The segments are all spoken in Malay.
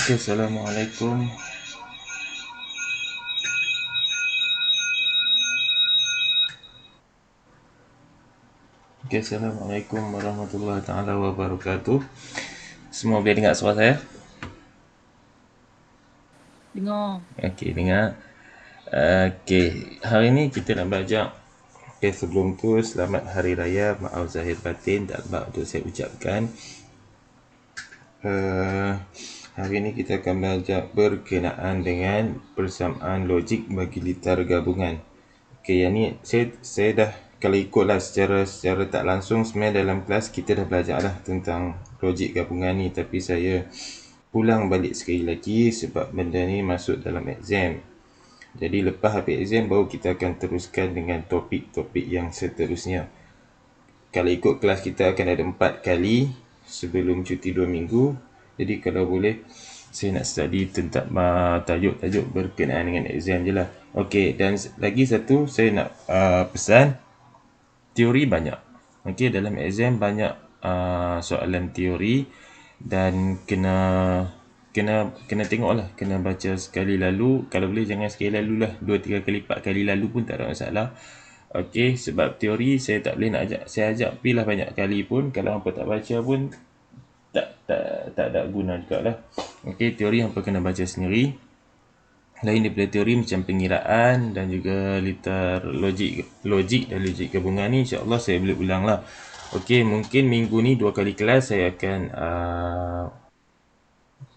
Okay, Assalamualaikum. Okay, Assalamualaikum warahmatullahi taala wabarakatuh. Semua boleh dengar suara saya? Dengar. Okay, dengar. Okay, hari ni kita nak belajar. Okay, sebelum tu selamat Hari Raya, maaf zahir batin tak sebab untuk saya ucapkan. Hari ni kita akan belajar berkenaan dengan persamaan logik bagi litar gabungan. Okay, yang ni saya dah, kalau ikutlah secara tak langsung, sebenarnya dalam kelas kita dah belajar lah tentang logik gabungan ni, tapi saya ulang balik sekali lagi sebab benda ni masuk dalam exam. Jadi lepas habis exam baru kita akan teruskan dengan topik-topik yang seterusnya. Kalau ikut kelas kita akan ada 4 kali sebelum cuti 2 minggu. Jadi kalau boleh saya nak study tentang tajuk-tajuk berkenaan dengan exam je lah. Okey, dan lagi satu saya nak pesan, teori banyak. Okey, dalam exam banyak soalan teori dan kena tengoklah, kena baca sekali lalu. Kalau boleh jangan sekali lalu lah, 2 3 kali 4 kali lalu pun tak ada masalah. Okey, sebab teori saya tak boleh nak saya ajak pergi lah banyak kali pun, kalau hampa tak baca pun tak ada guna jugalah. Okey, teori hampa kena baca sendiri. Lain daripada teori macam pengiraan dan juga litar logik dan logik gabungan ni, insya-Allah saya boleh ulang lah. Okey, mungkin minggu ni 2 kali kelas saya akan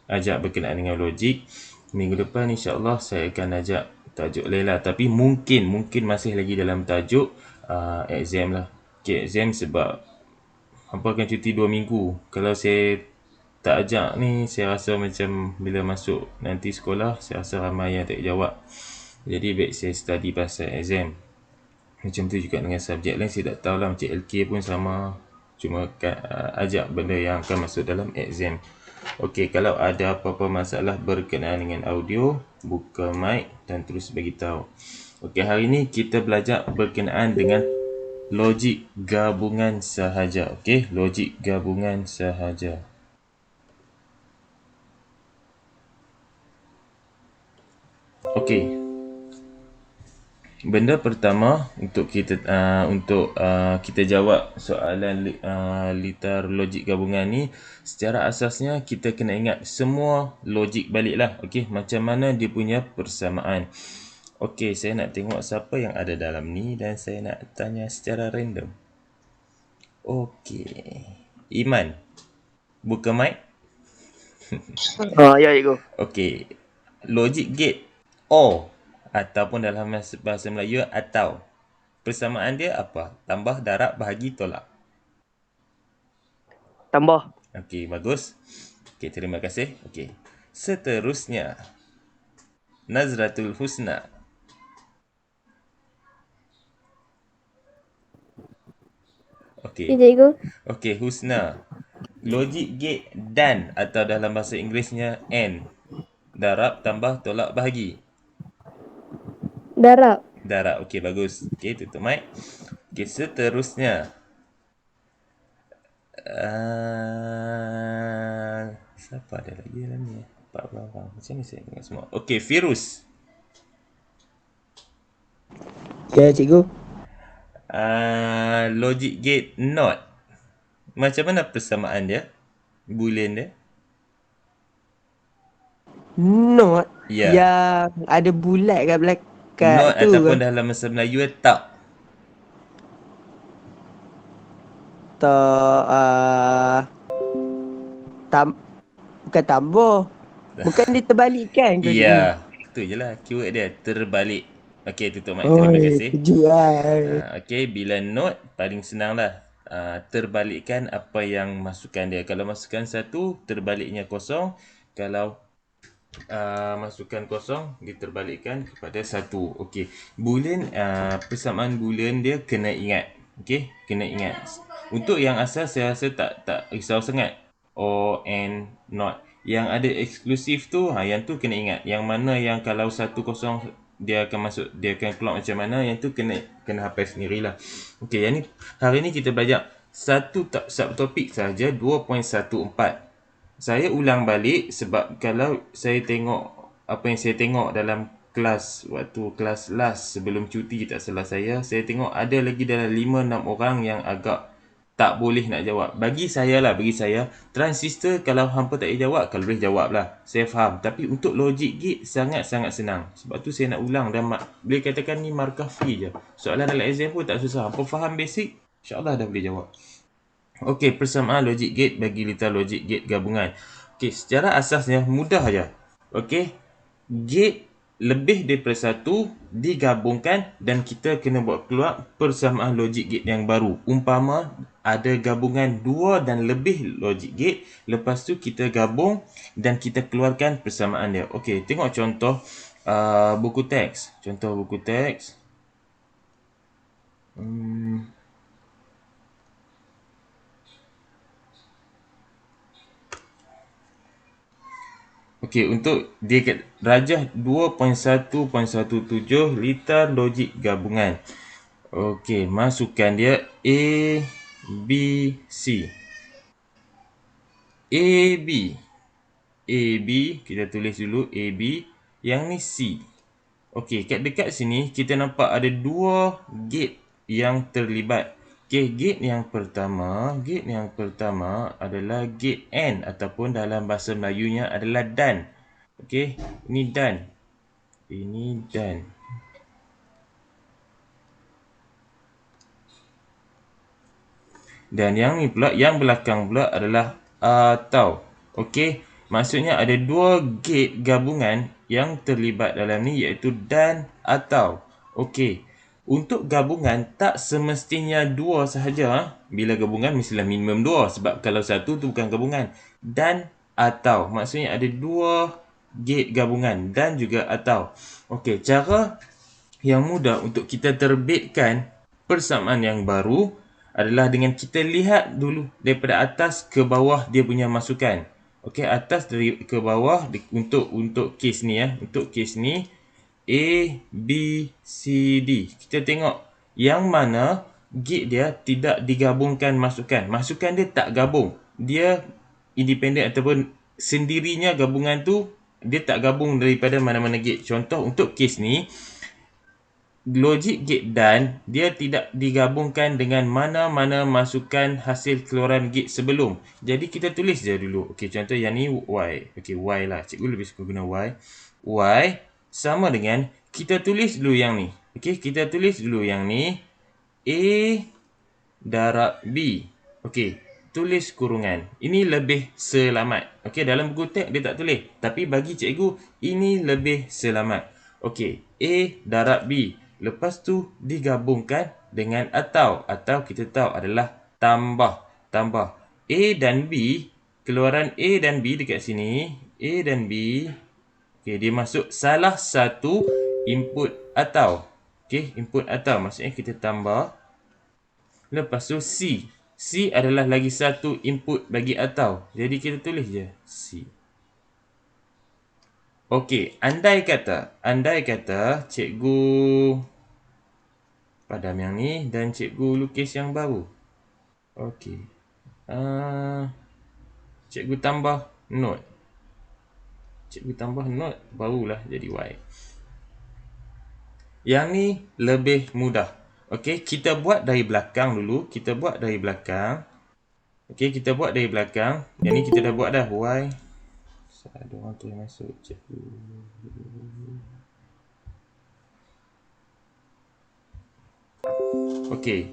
ajak berkenaan dengan logik. Minggu depan insya-Allah saya akan ajak tajuk lain lah, tapi mungkin masih lagi dalam tajuk exam lah. Okey, exam sebab hampa akan cuti 2 minggu. Kalau saya tak ajak ni, saya rasa macam bila masuk nanti sekolah, saya rasa ramai yang tak jawab. Jadi baik saya study pasal exam. Macam tu juga dengan subjek lain, saya tak tahulah, macam LK pun sama. Cuma ajak benda yang akan masuk dalam exam. Okey, kalau ada apa-apa masalah berkenaan dengan audio, buka mic dan terus bagi tahu. Okey, hari ni kita belajar berkenaan dengan logik gabungan sahaja. Okey, logik gabungan sahaja. Okey. Benda pertama untuk kita kita jawab soalan litar logik gabungan ni, secara asasnya kita kena ingat semua logik baliklah. Okey, macam mana dia punya persamaan. Okey, saya nak tengok siapa yang ada dalam ni dan saya nak tanya secara random. Okey. Iman, buka mic. Ya, cikgu. Okey. Logic gate or ataupun dalam bahasa Melayu atau. Persamaan dia apa? Tambah, darab, bahagi, tolak. Tambah. Okey, bagus. Okey, terima kasih. Okey. Seterusnya, Nazratul Husna. Okey. Cikgu. Okey, Husna. Logic gate dan atau dalam bahasa Inggerisnya and. Darab, tambah, tolak, bahagi. Darab. Darab. Okey, bagus. Okey, tutup mic. Okey, seterusnya. Siapa ada lagi dalam ni? 4 orang. Macam ni saya tengok semua. Okey, Firuz. Ya, cikgu. Logic gate not. Macam mana persamaan dia? Boolean dia? Not Ya. yang ada bulat kat belakang. Kat Not tu ataupun ke? dalam bahasa Melayu tak. Tak tam bukan tambah. Bukan dia terbalikkan ke cikgu? Ya, itu je lah keyword dia, terbalik. Okey, tutup mic. Terima Oi, kasih. kejut lah. Okey, bila note paling senang lah. Terbalikkan apa yang masukan dia. Kalau masukan satu, terbaliknya kosong. Kalau masukan kosong, diterbalikkan kepada satu. Okey, boolean, persamaan boolean dia kena ingat. Okey, kena ingat. Untuk yang asal saya rasa tak risau sangat. Or and not. Yang ada eksklusif tu, yang tu kena ingat. Yang mana yang kalau 1-0 dia akan masuk, dia akan keluar macam mana, yang tu kena hafal sendirilah. Okey, yang ni hari ni kita belajar satu subtopik saja 2.14. Saya ulang balik sebab kalau saya tengok apa yang saya tengok dalam kelas, waktu kelas last sebelum cuti tak salah saya tengok ada lagi dalam 5-6 orang yang agak tak boleh nak jawab. Bagi saya, transistor kalau hampa tak boleh jawab, kalau boleh jawab lah. Saya faham. Tapi untuk logic gate sangat-sangat senang. Sebab tu saya nak ulang dan boleh katakan ni markah free je. Soalan dalam exam pun tak susah. Hampa faham basic, insyaAllah dah boleh jawab. Okey, persamaan logic gate bagi litar logic gate gabungan. Okey, secara asasnya mudah aja. Okey, gate lebih daripada satu digabungkan dan kita kena buat keluar persamaan logic gate yang baru. Umpama ada gabungan 2 dan lebih logic gate, lepas tu kita gabung dan kita keluarkan persamaan dia. Okey, tengok contoh buku teks. Contoh buku teks. Okey, untuk dia rajah 2.1.17 litar logik gabungan. Okey, masukkan dia A, B, C. A, B. A, B, kita tulis dulu A, B. Yang ni C. Okey, dekat sini kita nampak ada 2 gate yang terlibat. Okey, gate yang pertama adalah gate AND ataupun dalam bahasa Melayunya adalah DAN. Okey, ini DAN. Ini DAN. Dan yang ni pula, yang belakang pula adalah atau. Okey, maksudnya ada 2 gate gabungan yang terlibat dalam ni iaitu DAN atau. Okey, untuk gabungan tak semestinya 2 sahaja. Bila gabungan mestilah minimum 2 sebab kalau satu tu bukan gabungan. Dan atau maksudnya ada 2 gate gabungan dan juga atau. Okey, cara yang mudah untuk kita terbitkan persamaan yang baru adalah dengan kita lihat dulu daripada atas ke bawah dia punya masukan. Okey, atas dari ke bawah untuk kes ni ya. Untuk kes ni A, B, C, D. Kita tengok yang mana gate dia tidak digabungkan masukan. Masukan dia tak gabung. Dia independent ataupun sendirinya gabungan tu dia tak gabung daripada mana-mana gate. Contoh untuk kes ni logic gate dan dia tidak digabungkan dengan mana-mana masukan hasil keluaran gate sebelum. Jadi kita tulis je dulu. Okey, contoh yang ni Y. Okey, Y lah. Cikgu lebih suka guna Y. Y sama dengan kita tulis dulu yang ni. Okey, kita tulis dulu yang ni A darab B. Okey, tulis kurungan. Ini lebih selamat. Okey, dalam buku teks dia tak tulis. Tapi bagi cikgu, ini lebih selamat. Okey, A darab B. Lepas tu digabungkan dengan atau. Atau kita tahu adalah tambah. A dan B, keluaran A dan B dekat sini. A dan B. Okey, dia masuk salah satu input atau. Okey, input atau maksudnya kita tambah. Lepas tu C. C adalah lagi satu input bagi atau. Jadi kita tulis je C. Okey, andai kata cikgu padam yang ni dan cikgu lukis yang baru. Okey. Cikgu tambah note. Barulah jadi Y. Yang ni lebih mudah. Okey, kita buat dari belakang dulu. Okey, kita buat dari belakang. Yang ni kita dah buat dah. Y. Ada orang tu yang masuk. Cikgu. Okey.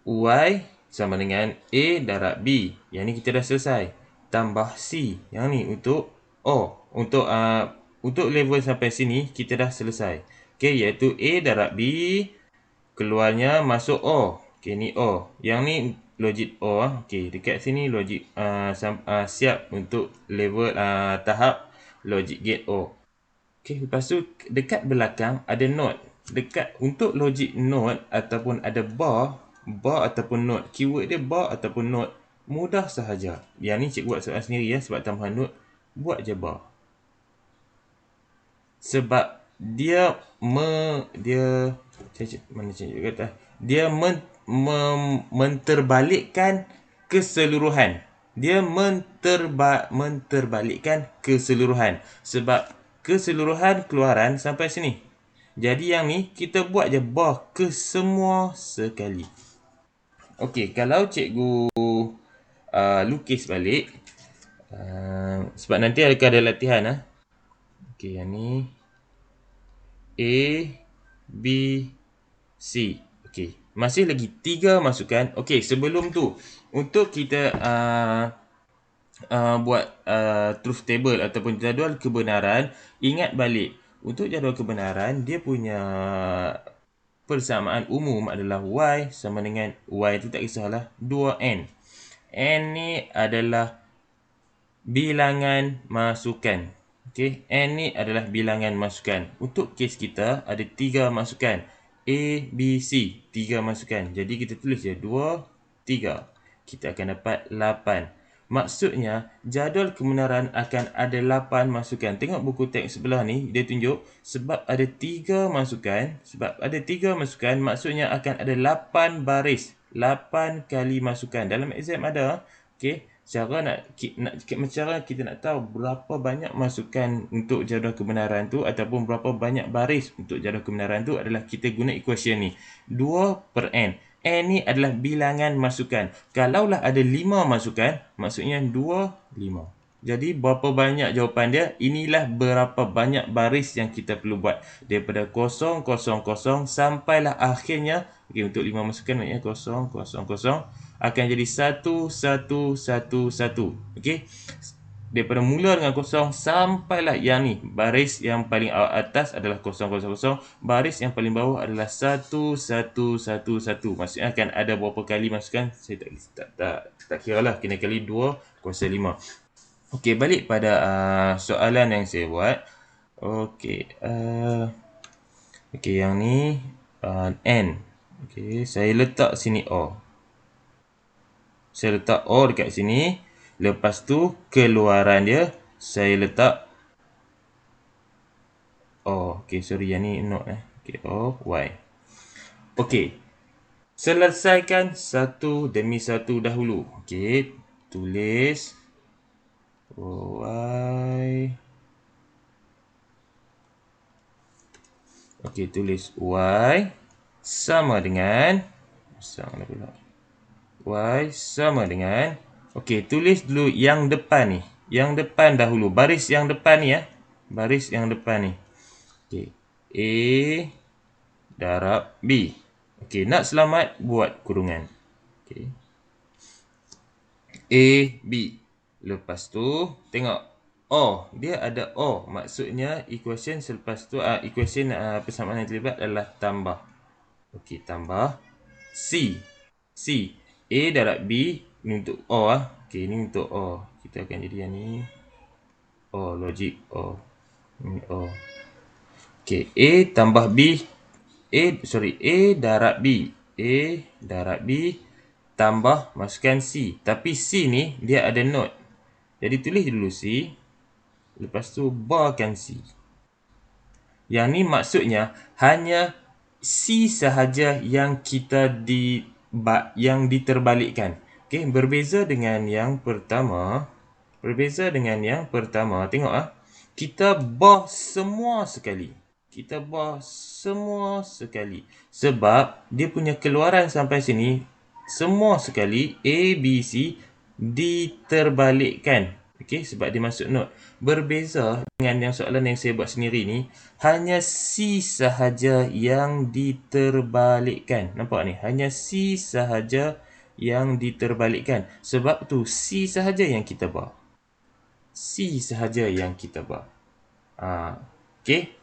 Y sama dengan A darab B. Yang ni kita dah selesai. Tambah C. Yang ni untuk O. Untuk level sampai sini kita dah selesai. Okey, iaitu A darab B keluarnya masuk O. Okey, ni O. Yang ni logik O. Okey, dekat sini logik siap untuk level tahap logik gate O. Okey, lepas tu dekat belakang ada note. Untuk logik note ataupun ada bar ataupun note. Keyword dia bar ataupun note. Mudah sahaja. Yang ni cikgu buat soalan sendiri ya sebab tambahan note. Buat je bar. Sebab dia menterbalikkan keseluruhan. Dia menterbalikkan keseluruhan. Sebab keseluruhan keluaran sampai sini. Jadi yang ni kita buat je bar ke semua sekali. Okey, kalau cikgu lukis balik sebab nanti ada latihan Okey, yang ni A, B, C. Okey, masih lagi 3 masukan. Okey, sebelum tu untuk kita buat truth table ataupun jadual kebenaran, ingat balik untuk jadual kebenaran dia punya persamaan umum adalah Y sama dengan Y tu tak kisahlah 2N. N ni adalah bilangan masukan. Okey, N ni adalah bilangan masukan. Untuk kes kita ada 3 masukan. A, B, C. 3 masukan. Jadi kita tulis je 2, 3. Kita akan dapat 8. Maksudnya jadual kebenaran akan ada 8 masukan. Tengok buku teks sebelah ni dia tunjuk sebab ada 3 masukan, maksudnya akan ada 8 baris. 8 kali masukan. Dalam exam ada. Okey. Cara kita nak tahu berapa banyak masukan untuk jadual kebenaran tu ataupun berapa banyak baris untuk jadual kebenaran tu adalah kita guna equation ni. 2/n. N ni adalah bilangan masukan. Kalaulah ada 5 masukan, maksudnya 2, 5. Jadi berapa banyak jawapan dia? Inilah berapa banyak baris yang kita perlu buat. Daripada 0, 0, 0 sampailah akhirnya. Okey, untuk 5 masukan maknanya 0, 0, 0 akan jadi 1, 1, 1, 1. Okey. Daripada mula dengan 0 sampailah yang ni. Baris yang paling atas adalah 0, 0, 0. Baris yang paling bawah adalah 1, 1, 1, 1. Maksudnya akan ada berapa kali masukan? Saya tak kira lah. Kena kali 2 kuasa 5. Okey, balik pada soalan yang saya buat. Okey. Okey, yang ni N. Okey, saya letak sini O. Saya letak O dekat sini. Lepas tu keluaran dia saya letak O. Okey, sorry yang ni not Okey, O, Y. Okey. Selesaikan satu demi satu dahulu. Okey, tulis Y. Okey, tulis Y sama dengan Y sama dengan okey, tulis dulu yang depan ni. Yang depan dahulu. Baris yang depan ni Baris yang depan ni. Okey. A darab B. Okey, nak selamat buat kurungan. Okey. A, B. Lepas tu tengok O, dia ada O. Maksudnya equation selepas tu equation persamaan yang terlibat adalah tambah. Okey, tambah C. C. A darab B ni untuk O Okey, ni untuk O. Kita akan jadi yang ni. O, logik O. Ni O. Okey, A tambah B. A darab B. A darab B tambah masukkan C. Tapi C ni dia ada note. Jadi tulis dulu C. Lepas tu barkan C. Yang ni maksudnya hanya C sahaja yang yang diterbalikkan. Okey, berbeza dengan yang pertama. Tengok kita bar semua sekali. Sebab dia punya keluaran sampai sini semua sekali A, B, C diterbalikkan. Okey, sebab dia masuk note. Berbeza dengan yang soalan yang saya buat sendiri ni, hanya C sahaja yang diterbalikkan. Nampak ni? Hanya C sahaja yang diterbalikkan. Sebab tu C sahaja yang kita bar. C sahaja yang kita bar. Okey.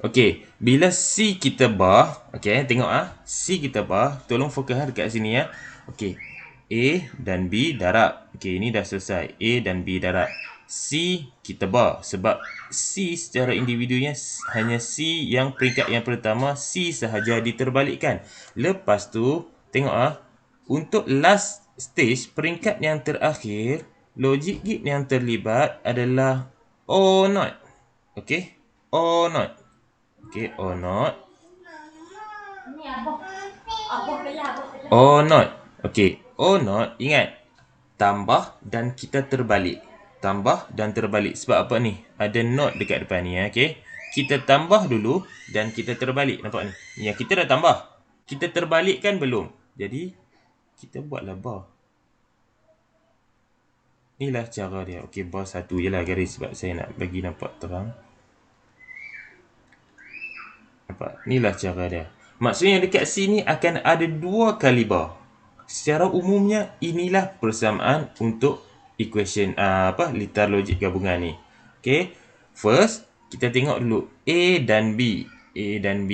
Okey, bila C kita bar, okey, tengok C kita bar, tolong fokus dekat sini ya. Okey. A dan B darab. Okey, ini dah selesai. A dan B darab. C kita bar sebab C secara individunya hanya C yang peringkat yang pertama C sahaja diterbalikkan. Lepas tu tengok untuk last stage peringkat yang terakhir, logik gate yang terlibat adalah O0. Okey, O0. Okey, O0. O0. Okey, O0 ingat tambah dan kita terbalik. Tambah dan terbalik. Sebab apa ni? Ada not dekat depan ni okey. Kita tambah dulu dan kita terbalik. Nampak ni? Yang kita dah tambah. Kita terbalikkan belum. Jadi kita buatlah bar. Inilah cara dia. Okey, bar satu je lah garis sebab saya nak bagi nampak terang. Nampak? Inilah cara dia. Maksudnya dekat sini akan ada 2 kali bar. Secara umumnya inilah persamaan untuk equation litar logik gabungan ni. Okey. First, kita tengok dulu A dan B. A dan B.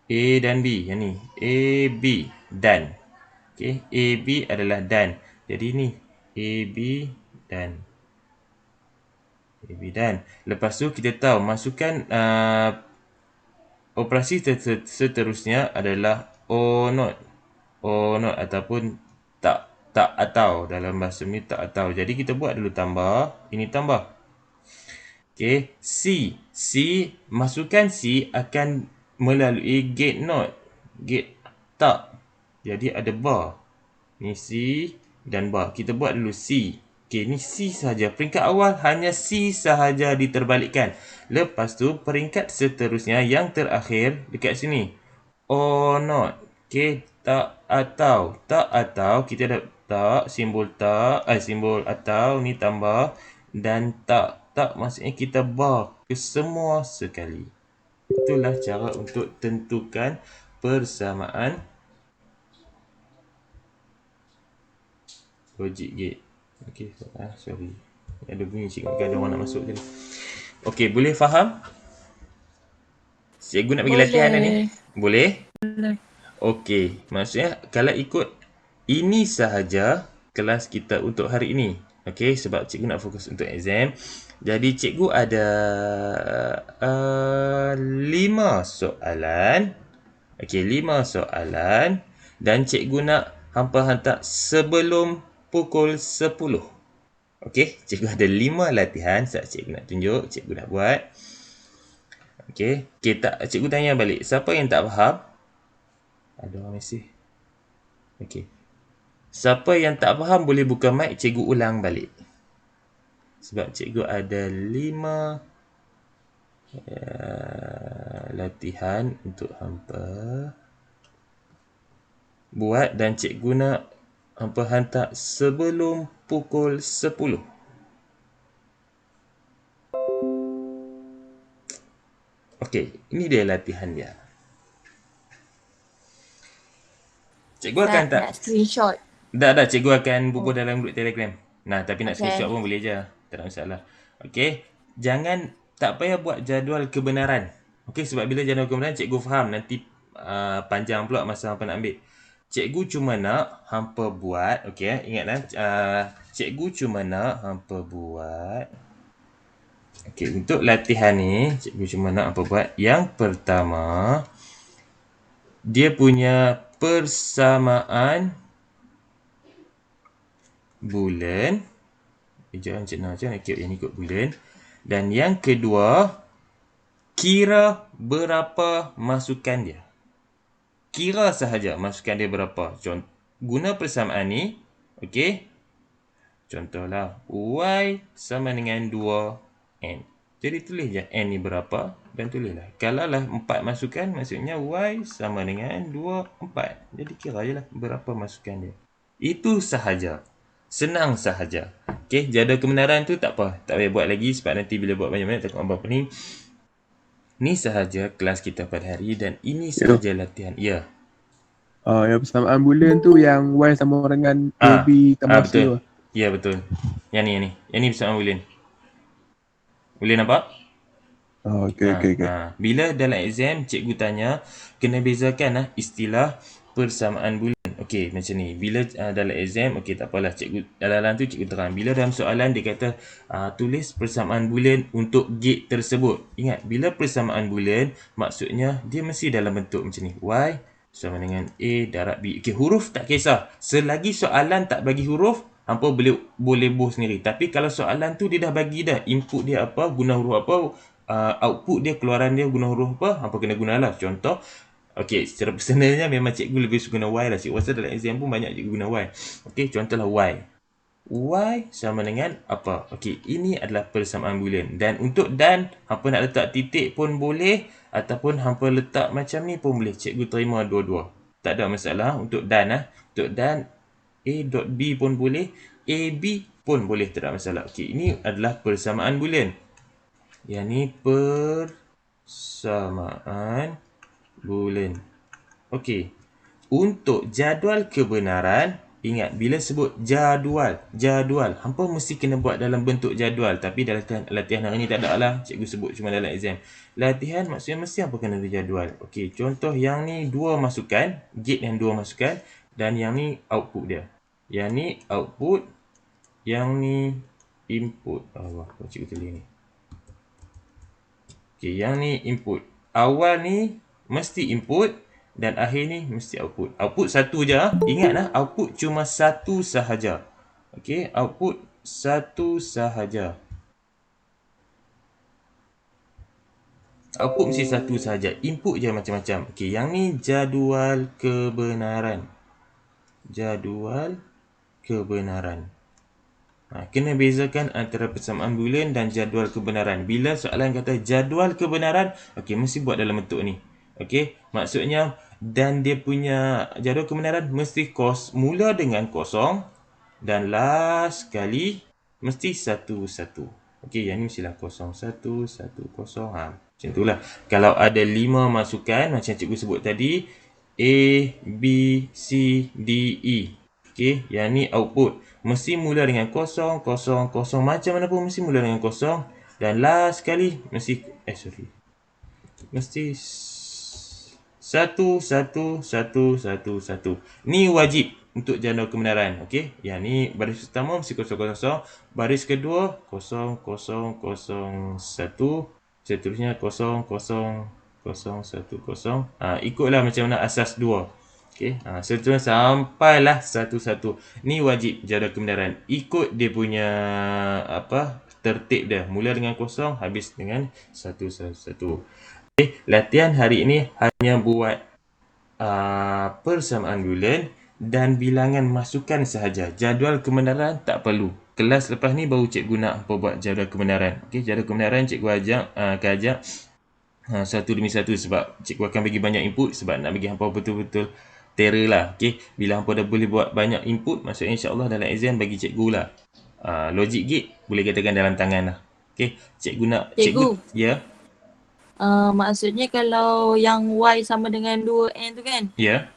A dan B. Yang ni. A, B. Dan. Okey. A, B adalah dan. Jadi ni. A, B, dan. Dan lepas tu kita tahu masukan operasi seterusnya adalah O0. O0 ataupun tak atau dalam bahasa ni tak atau. Jadi kita buat dulu tambah, ini tambah. Okey, C masukan C akan melalui gate not, gate tak. Jadi ada bar. Ni C dan bar. Kita buat dulu C. Okey, ni C sahaja. Peringkat awal hanya C sahaja diterbalikkan. Lepas tu peringkat seterusnya yang terakhir dekat sini. O0. Okey, tak atau. Tak atau kita dah tak simbol atau ni tambah dan tak. Tak maksudnya kita bar ke semua sekali. Itulah cara untuk tentukan persamaan logic gate. Okey, sorry. Ada bunyi cikgu ada orang nak masuk tadi. Okey, boleh faham? Cikgu nak bagi latihan ni. Boleh? Boleh. Okey, maksudnya kalau ikut ini sahaja kelas kita untuk hari ini. Okey, sebab cikgu nak fokus untuk exam. Jadi cikgu ada 5 soalan. Okey, 5 soalan dan cikgu nak hampa hantar sebelum pukul 10. Okey, cikgu ada 5 latihan. Sebab cikgu nak tunjuk, cikgu dah buat. Okey, cikgu tanya balik. Siapa yang tak faham? Ada orang mesej. Okey. Siapa yang tak faham boleh buka mic, cikgu ulang balik. Sebab cikgu ada 5 latihan untuk hampa buat dan cikgu nak hampa hantar sebelum pukul 10. Okey, ini dia latihan dia. Cikgu akan tak Nak screenshot. Dah, cikgu akan bubuh dalam grup Telegram. Nah, tapi nak Okay. screenshot pun boleh je. Tak ada masalah. Okey, jangan tak payah buat jadual kebenaran. Okey, sebab bila jadual kebenaran cikgu faham nanti panjang pula masa hampa nak ambil. Cikgu cuma nak hampa buat, okey, ingatlah cikgu cuma nak hampa buat. Okey, untuk latihan ni cikgu cuma nak hampa buat yang pertama dia punya persamaan bulan. Jangan ikut bulan. Dan yang kedua, kira berapa masukan dia. Kira sahaja masukan dia berapa. Guna persamaan ni, okey. Contohlah, Y sama dengan 2N. Jadi tulis je N ni berapa dan tulislah. Kalau lah 4 masukan, maksudnya Y sama dengan 2, 4. Jadi kira je lah berapa masukan dia. Itu sahaja. Senang sahaja. Okey, jadual kebenaran tu tak apa. Tak payah buat lagi sebab nanti bila buat banyak-banyak takut abang pening. Ni sahaja kelas kita pada hari dan ini Yo. sahaja latihan. Ya. Yang persamaan bulan tu yang Y sama dengan AB tambah C Betul. tu. Ya, betul. Yang ni. Yang ni persamaan bulan. Boleh nampak? Okay. Bila dalam exam cikgu tanya, kena bezakan istilah persamaan bulan. Okey, macam ni. Bila dalam exam, okey tak apalah cikgu dalam tu cikgu terang. Bila dalam soalan dia kata tulis persamaan bulan untuk gate tersebut. Ingat, bila persamaan bulan maksudnya dia mesti dalam bentuk macam ni. Y sama dengan A darab B. Okey, huruf tak kisah. Selagi soalan tak bagi huruf, hampa boleh buh sendiri. Tapi kalau soalan tu dia dah bagi dah input dia apa, guna huruf apa, output dia, keluaran dia guna huruf apa, hampa kena gunalah. Contoh, okey, secara personalnya memang cikgu lebih suka guna Y lah. Cikgu rasa dalam exam pun banyak cikgu guna Y. Okey, contohlah Y. Y sama dengan apa? Okey, ini adalah persamaan bulan. Dan untuk dan, hampa nak letak titik pun boleh ataupun hampa letak macam ni pun boleh. Cikgu terima dua-dua. Tak ada masalah untuk dan. Untuk dan, A dot B pun boleh. AB pun boleh, tak ada masalah. Okey, ini adalah persamaan bulan. Yang ni persamaan bulan. Okey. Untuk jadual kebenaran, ingat bila sebut jadual, hampa mesti kena buat dalam bentuk jadual. Tapi dalam latihan hari ni tak ada lah. Cikgu sebut cuma dalam exam. Latihan maksudnya mesti hampa kena ada jadual. Okey, contoh yang ni 2 masukan, gate yang 2 masukan dan yang ni output dia. Yang ni output, yang ni input. Allah, cikgu tulis ni. Okey, yang ni input. Awal ni mesti input dan akhir ni mesti output. Output satu je. Ingatlah, output cuma satu sahaja. Okey, output satu sahaja. Output mesti satu sahaja. Input je macam-macam. Okey, yang ni jadual kebenaran. Jadual kebenaran. Kena bezakan antara persamaan bulan dan jadual kebenaran. Bila soalan kata jadual kebenaran, okey, mesti buat dalam bentuk ni. Okey, maksudnya dan dia punya jadual kebenaran mesti mula dengan kosong dan last kali mesti satu-satu. Okey, yang ni mestilah 0110. Macam itulah. Kalau ada 5 masukan macam cikgu sebut tadi, A, B, C, D, E. Okey, yang ni output. Mesti mula dengan 0, 0, 0. Macam mana pun mesti mula dengan 0. Dan last sekali mesti mesti 1, 1, 1, 1, 1. Ni wajib untuk jadual kebenaran. Okey, yang ni baris pertama mesti 0, 0, 0. Baris kedua 0, 0, 0, 1. Seterusnya 0, 0, 0, 1, 0. Ikutlah macam mana asas 2. Okey, seterusnya sampailah 1-1. Ni wajib jadual kebenaran. Ikut dia punya tertib dia. Mula dengan 0, habis dengan 1-1. Okey, latihan hari ini hanya buat persamaan bulan dan bilangan masukan sahaja. Jadual kebenaran tak perlu. Kelas lepas ni baru cikgu nak buat jadual kebenaran. Okey, jadual kebenaran cikgu akan ajak satu demi satu sebab cikgu akan bagi banyak input sebab nak bagi hampa betul-betul terror lah. Okey, bila hampa dah boleh buat banyak input, maksudnya insya-Allah dalam exam bagi cikgu lah. Logic gate boleh katakan dalam tangan lah. Okey, cikgu nak ya. Maksudnya kalau yang Y sama dengan 2N tu kan? Ya.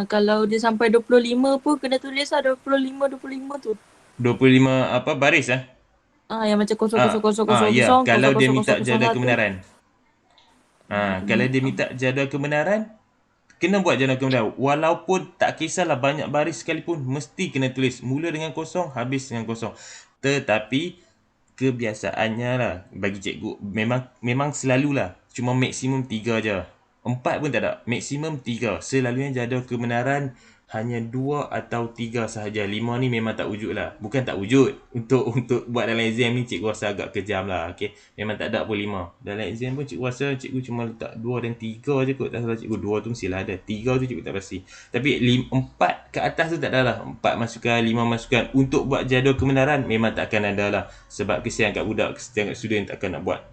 Kalau dia sampai 25 pun kena tulis lah 25 tu. 25 baris lah. Yang macam 0, 0, 0, 0, 0, ya, kalau dia minta jadual 0, 0, 1. kebenaran. Kalau dia minta jadual kebenaran, kena buat jadual kebenaran. Walaupun tak kisahlah banyak baris sekalipun, mesti kena tulis. Mula dengan 0, habis dengan 0. Tetapi, kebiasaannya lah bagi cikgu, memang selalulah. Cuma maksimum 3 je. 4 pun tak ada. Maksimum 3. Selalunya jadual kebenaran hanya 2 atau 3 sahaja. 5 ni memang tak wujud lah. Bukan tak wujud. Untuk buat dalam exam ni cikgu rasa agak kejam lah. Okay? Memang tak ada pun 5. Dalam exam pun cikgu rasa cikgu cuma letak 2 dan 3 je kot. Tak salah cikgu 2 tu mestilah ada. 3 tu cikgu tak pasti. Tapi 4 ke atas tu tak ada lah. 4 masukan, 5 masukan. Untuk buat jadual kebenaran memang tak akan ada lah. Sebab kesian kat budak, kesian kat student takkan nak buat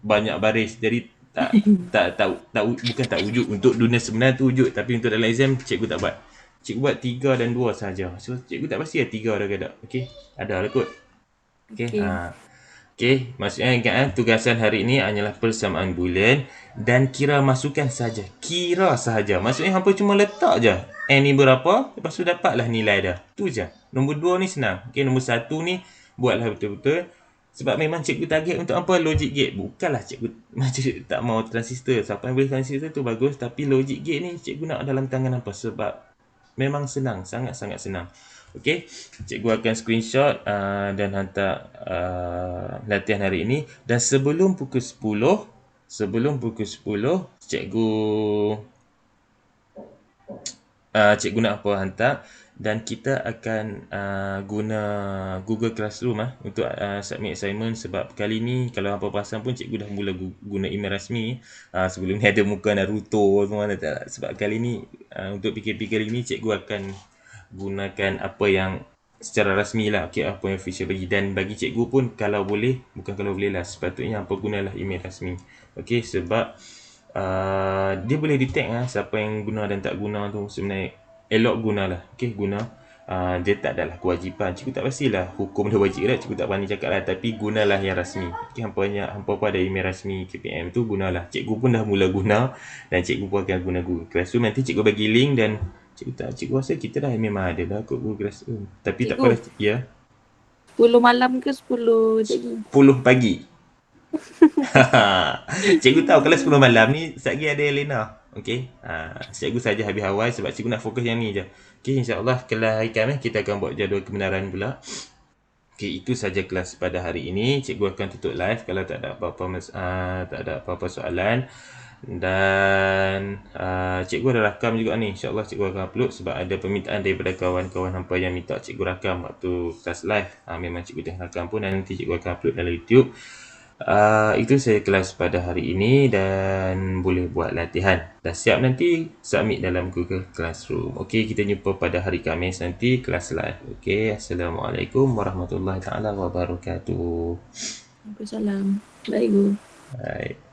banyak baris. Jadi bukan tak wujud. Untuk dunia sebenar tu wujud. Tapi untuk dalam exam cikgu tak buat. cikgu buat 3 dan 2 saja. So cikgu tak pasti 3 dah ke tak. Okey, ada lah kot. Okey. Okey. Okey, maksudnya ingat tugasan hari ini hanyalah persamaan bulan dan kira masukan saja. Kira sahaja. Maksudnya hampa cuma letak je N ni berapa, lepas tu dapatlah nilai dah. Tu je. Nombor 2 ni senang. Okey, nombor 1 ni buatlah betul-betul. Sebab memang cikgu target untuk apa? Logic gate. Bukanlah cikgu macam tak mau transistor. Siapa yang boleh transistor tu bagus. Tapi logic gate ni cikgu nak dalam tangan apa? Sebab memang senang. Sangat-sangat senang. Okey, cikgu akan screenshot dan hantar latihan hari ini. Dan sebelum pukul 10, cikgu nak apa hantar. Dan kita akan guna Google Classroom untuk submit assignment. Sebab kali ni kalau hampa perasan pun cikgu dah mula guna email rasmi. Sebelum ni ada muka Naruto semua. Sebab kali ni untuk PKP kali ni cikgu akan gunakan apa yang secara rasmi lah. Okay, apa yang official bagi. Dan bagi cikgu pun kalau boleh, bukan kalau boleh lah, sepatutnya hampa gunalah email rasmi. Okay, sebab dia boleh detect siapa yang guna dan tak guna tu. Sebenarnya elok gunalah. Okay, guna. Dia tak adalah kewajipan. Cikgu tak pastilah hukum dia wajib tak. Cikgu tak berani cakap lah. Tapi gunalah yang rasmi. Okay, hampa pun ada email rasmi KPM tu, gunalah. Cikgu pun dah mula guna. Dan cikgu pun akan guna Google Classroom. Nanti cikgu bagi link dan cikgu rasa kita dah memang ada dah kot Google Classroom. Tapi tak apalah. Ya. 10 malam ke 10 pagi? 10 pagi. Cikgu tahu kalau 10 malam ni sekejap ada Elena. Okey. Cikgu saja habis awal sebab cikgu nak fokus yang ni je. Okey, insya-Allah kelas hari Khamis kita akan buat jadual kebenaran pula. Okey, itu saja kelas pada hari ini. Cikgu akan tutup live kalau tak ada apa-apa soalan. Dan cikgu ada rakam juga ni. InsyaAllah cikgu akan upload sebab ada permintaan daripada kawan-kawan hampa yang minta cikgu rakam waktu kelas live. Memang cikgu dah rakam pun dan nanti cikgu akan upload dalam YouTube. Itu saya kelas pada hari ini dan boleh buat latihan. Dah siap nanti submit dalam Google Classroom. Okey, kita jumpa pada hari Khamis nanti kelas live. Okey, Assalamualaikum warahmatullahi taala wabarakatuh. Waalaikumsalam. Baik, Guru. Baik.